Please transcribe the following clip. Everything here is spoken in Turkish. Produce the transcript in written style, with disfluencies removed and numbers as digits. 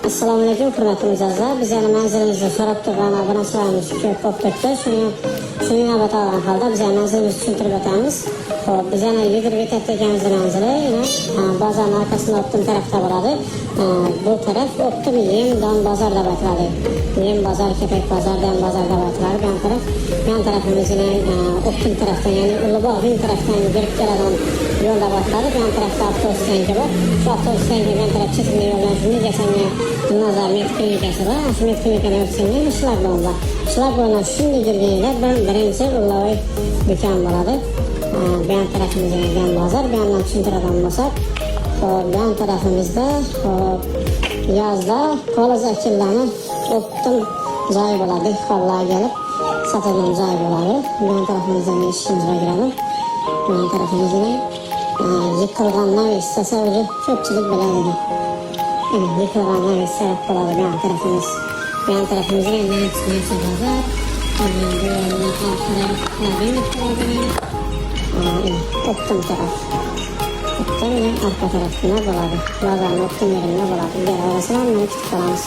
Assalamualaikum hörmətli mücazlar. Biz yəni mənzilimizdə Sarabdığan abunəçilərimiz ki, qopdurdu. Şunu növbət alan halda biz yəni mənzilimizi düşündürüb ötəmiz. Biz yəni 120 tətlikəmizdə mənzili yine bazarın arkasında Optum tərəfdə buradı. Bu tərəf Optum yem dan bazar da batladı. Yem bazar, kepek bazar, dan bazar da batladı. Yan tərəfimiz yine Optum tərəfdən yəni Ulubağ Gün tərəfdən girib gələn yol da batladı. Yan tərəfdə avtobus stəndi var. Şu avtobus stəndi yan tərəf çətinli yoldan şimdi geçenler Nazar Metklinikası var. Metklinika'nın ölçüsünün Işlar Boğum'da. Işlar Boğum'dan şimdi girdiğinde birincisi Ulubağ dükkan buladı. Beyan tarafımızda yan bazar, bir yandan Çintira'dan basar. Beyan tarafımızda yazda kola zakirlerini Optum zayıf oladı. Vallahi gelip satılan zayıf oladı. Beyan tarafımızdan işimize girelim. Beyan tarafımızda yıkılganlar ve tasavvuru çöpçülük belediydi. Yani yıkılganlar ve sebep oladı beyan tarafımız. Beyan tarafımızda yandan çıkması bazar. Bu yandan halklara Optum taraf. Optum ve arka tarafına buladı. Bazarın Optum yerine buladı. Bir arasından küçük falanız.